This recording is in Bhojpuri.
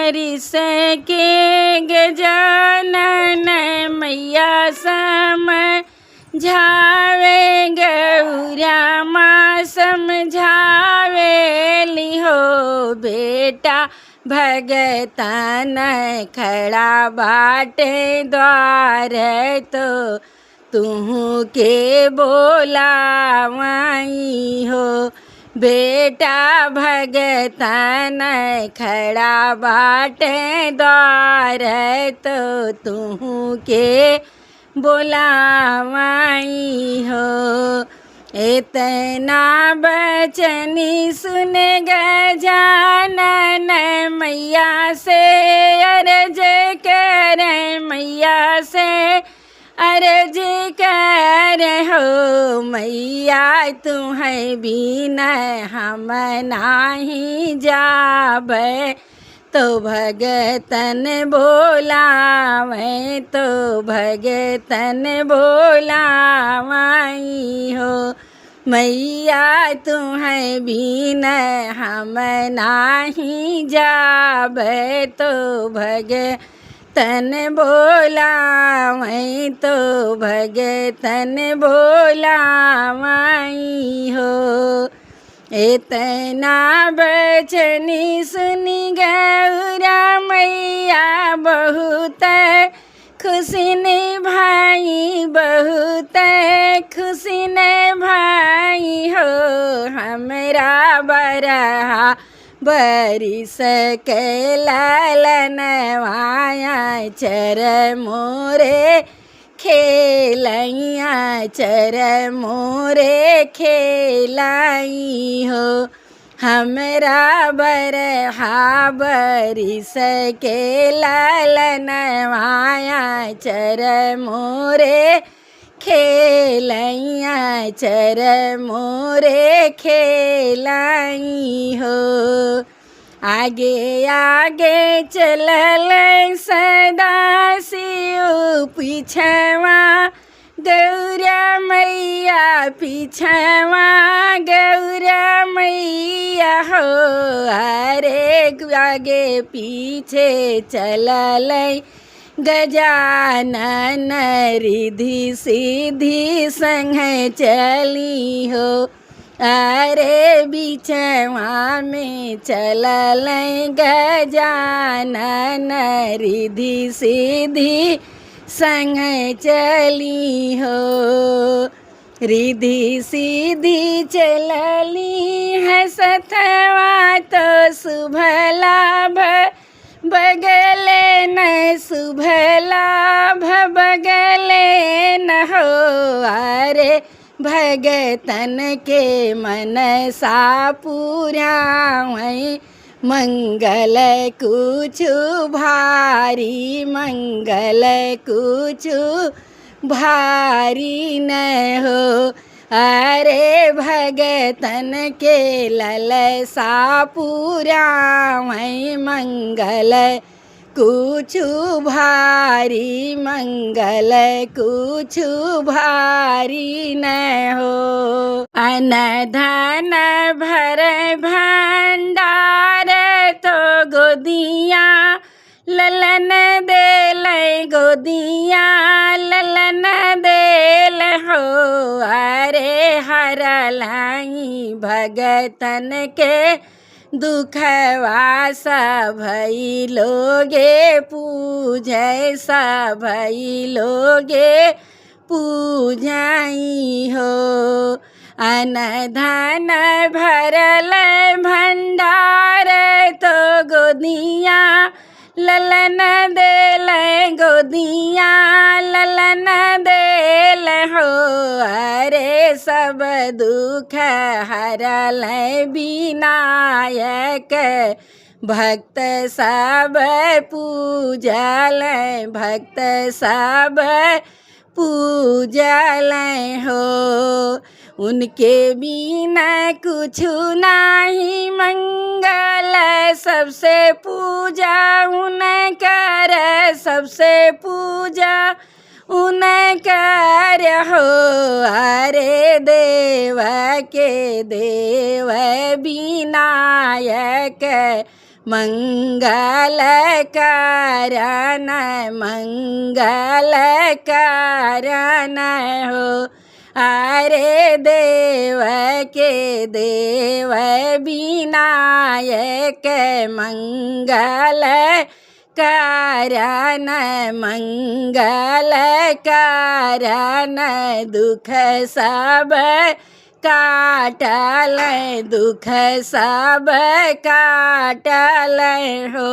बरिस के गजानन मैया समझावे गौरा माँ समझावे लिहो बेटा भगतन खड़ा बाटे द्वार तो तुहू के बोलावाई हो बेटा भगतन खड़ा बाटे द्वार तो तुहू के बोलावाई हो। इतना बचनी सुन गजानन मैया से अर्ज करे मैया से अर्ज कर हो मैया तुम्हें बिना हम नाही जाबे तो भगतन बोलावे तो भगतन बोलावाई हो मैया तुम्हें बिना हम नाही जाबे तो भगतन बोलावे तो भगतन बोलावाई हो। इतना बचनी सुनी गौरा मैया बहुत खुशी ने भाई बहुत खुशी ने भाई हो हमरा बरहा बरिस के लालनवाया चर मोरे खेलैया चर मोरे खेलाई हो हमरा बरहा बरिस के लालनवाया चर मोरे खेलैया चर मोरे खेलाई हो। आगे आगे चलल सदा शिव पीछवा गौरा मैया पीछवा गौरा मैया हो अरे आगे पीछे चलल गजानन रिधि सिद्धि संग चली हो अरे बिचवा में चलल गजानन रिधि सिद्धि संग चली हो रिधि सिद्धि चलली है सतवा तो शुभ लाभ बगले न शुभ लाभ बगले न हो अरे भगतन के मन सा पूरा वहीं मंगल कुछ भारी मंगल कुछ भारी न हो अरे भगतन के ललसा पूरा वहीं मंगल कुछ भारी मंगल कुछ भारी न हो। अन धन भर भंडार तो गोदिया ललन देल गोदिया ललन देल हो अरे हरलाई भगतन के दुखवा सभई लोगे पूजै सभई लोगे पूजाई हो अन धन भरल भंडार तो गोदिया ललन देल गोदिया ललन देल हो अरे सब दुख हरल विनायक भक्त सब पूजल भक्त सब पूजल हो उनके बिना कुछ नहीं मंगल सबसे पूजा उनकर सबसे पूजा उनकर हो अरे देव के देव विनायक मंगल कारण मंगल कारण हो। अरे देव के देव विनायक मंगल कारण मंगल कारण दुख सब काटल दुख सब काटल हो।